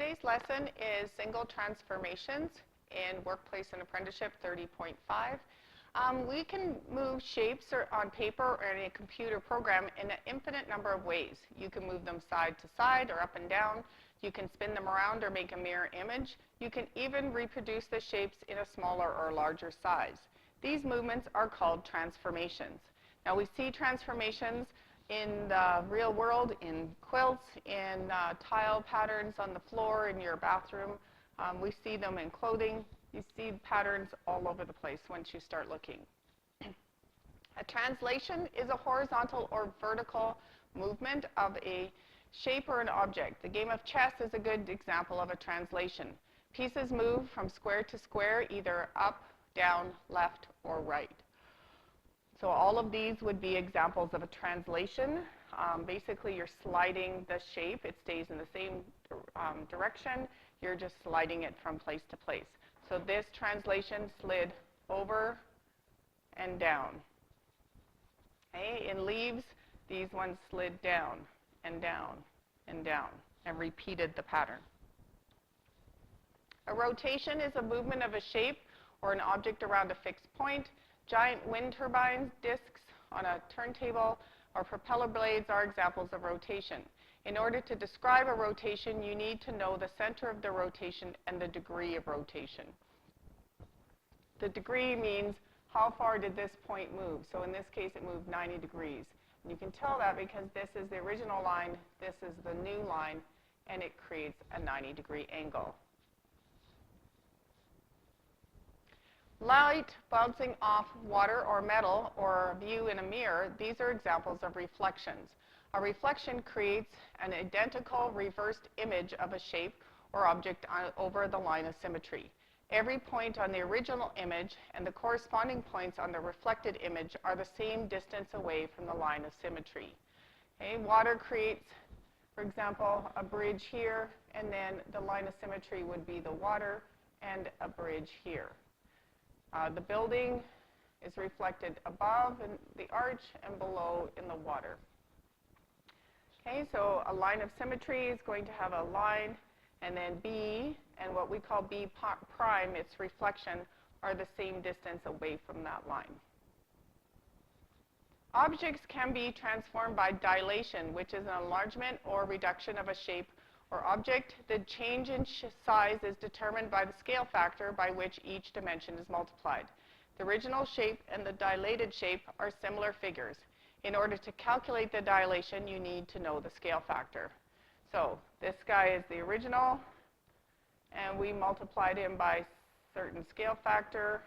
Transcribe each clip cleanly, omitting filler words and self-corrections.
Today's lesson is single transformations in Workplace and Apprenticeship 30.5. We can move shapes on paper or in a computer program in an infinite number of ways. You can move them side to side or up and down. You can spin them around or make a mirror image. You can even reproduce the shapes in a smaller or larger size. These movements are called transformations. Now we see transformations in the real world, in quilts, in tile patterns on the floor in your bathroom. We see them in clothing. You see patterns all over the place once you start looking. A translation is a horizontal or vertical movement of a shape or an object. The game of chess is a good example of a translation. Pieces move from square to square, either up, down, left, or right. So all of these would be examples of a translation. Basically, you're sliding the shape. It stays in the same direction. You're just sliding it from place to place. So this translation slid over and down. Okay? In leaves, these ones slid down and down and down and repeated the pattern. A rotation is a movement of a shape or an object around a fixed point. Giant wind turbines, discs on a turntable, or propeller blades are examples of rotation. In order to describe a rotation, you need to know the center of the rotation and the degree of rotation. The degree means how far did this point move. So in this case, it moved 90 degrees. And you can tell that because this is the original line, this is the new line, and it creates a 90-degree angle. Light bouncing off water or metal or a view in a mirror, these are examples of reflections. A reflection creates an identical reversed image of a shape or object over the line of symmetry. Every point on the original image and the corresponding points on the reflected image are the same distance away from the line of symmetry. Okay? Water creates, for example, a bridge here, and then the line of symmetry would be the water and a bridge here. The building is reflected above in the arch and below in the water. Okay, so a line of symmetry is going to have a line, and then B, and what we call B prime, its reflection, are the same distance away from that line. Objects can be transformed by dilation, which is an enlargement or reduction of a shape or object. The change in size is determined by the scale factor by which each dimension is multiplied. The original shape and the dilated shape are similar figures. In order to calculate the dilation, you need to know the scale factor. So this guy is the original, and we multiplied him by certain scale factor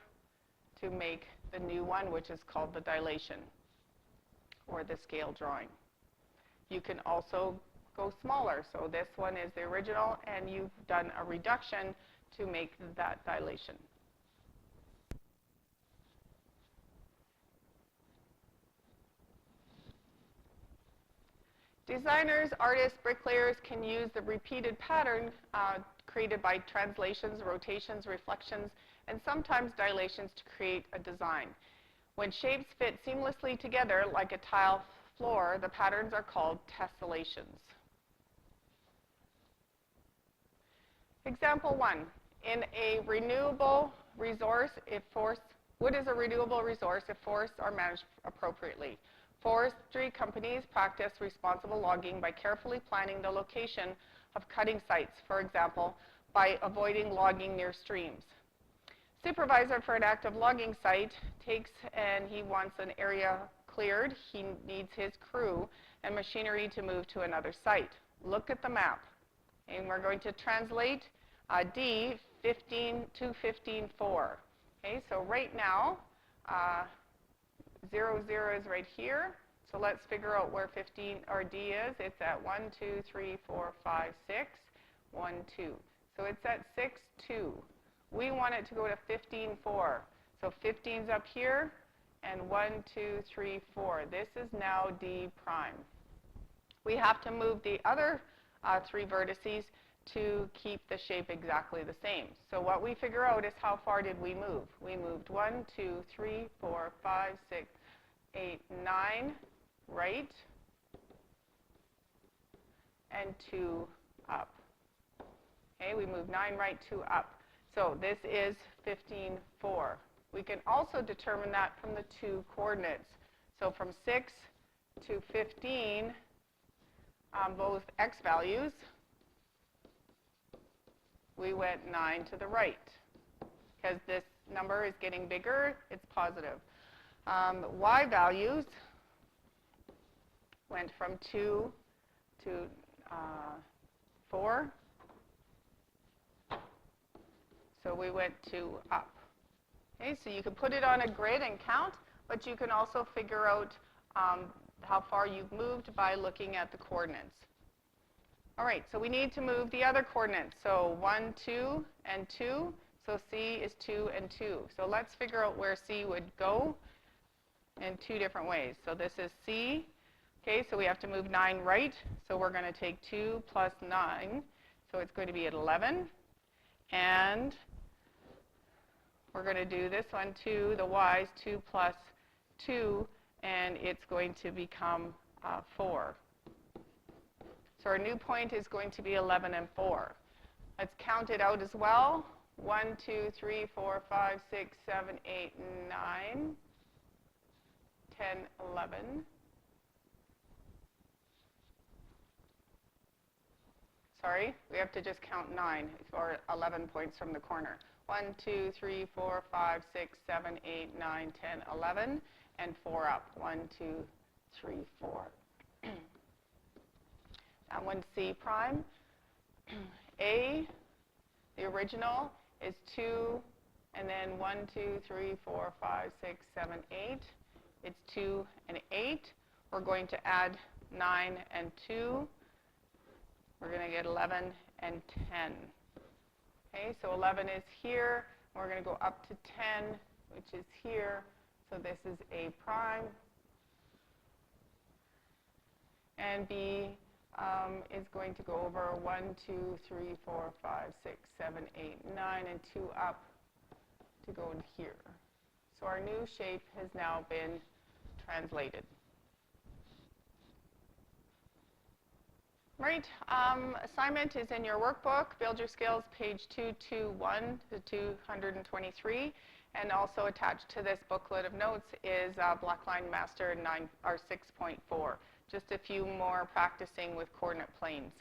to make the new one, which is called the dilation, or the scale drawing. You can also go smaller. So this one is the original, and you've done a reduction to make that dilation. Designers, artists, bricklayers can use the repeated pattern created by translations, rotations, reflections, and sometimes dilations to create a design. When shapes fit seamlessly together, like a tile floor, the patterns are called tessellations. Example 1. In a renewable resource, wood is a renewable resource if forests are managed appropriately. Forestry companies practice responsible logging by carefully planning the location of cutting sites, for example, by avoiding logging near streams. Supervisor for an active logging site takes and he wants an area cleared. He needs his crew and machinery to move to another site. Look at the map. And we're going to translate D 15 to 15.4. Okay, so right now, 0, 0 is right here. So let's figure out where 15 or D is. It's at 1, 2, 3, 4, 5, 6, 1, 2. So it's at 6, 2. We want it to go to 15.4. So 15's up here, and 1, 2, 3, 4. This is now D prime. We have to move the other 3 vertices to keep the shape exactly the same. So what we figure out is how far did we move. We moved 1, 2, 3, 4, 5, 6, 8, 9 right, and 2 up. Okay, we move 9 right, 2 up. So this is 15, 4. We can also determine that from the 2 coordinates. So from 6 to 15, both x values, we went 9 to the right. Because this number is getting bigger, it's positive. Y values went from 2 to 4. So we went 2 up. Okay, so you can put it on a grid and count, but you can also figure out how far you've moved by looking at the coordinates. All right, so we need to move the other coordinates. So 1, 2, and 2. So C is 2 and 2. So let's figure out where C would go in 2 different ways. So this is C. Okay, so we have to move 9 right. So we're going to take 2 plus 9. So it's going to be at 11. And we're going to do this one too. The y is 2 plus 2, and it's going to become 4. So our new point is going to be 11 and 4. Let's count it out as well. 1, 2, 3, 4, 5, 6, 7, 8, 9, 10, 11. Sorry, we have to just count 9 or 11 points from the corner. 1, 2, 3, 4, 5, 6, 7, 8, 9, 10, 11, and 4 up. 1, 2, 3, 4. That one's C prime. A, the original, is 2, and then 1, 2, 3, 4, 5, 6, 7, 8. It's 2 and 8. We're going to add 9 and 2. We're going to get 11 and 10. Okay, so 11 is here. We're going to go up to 10, which is here. So this is A prime. And B is going to go over 1, 2, 3, 4, 5, 6, 7, 8, 9, and 2 up to go in here. So our new shape has now been translated. Right, assignment is in your workbook, Build Your Skills, page 221 to 223, and also attached to this booklet of notes is Blackline Master 6.4, just a few more practicing with coordinate planes.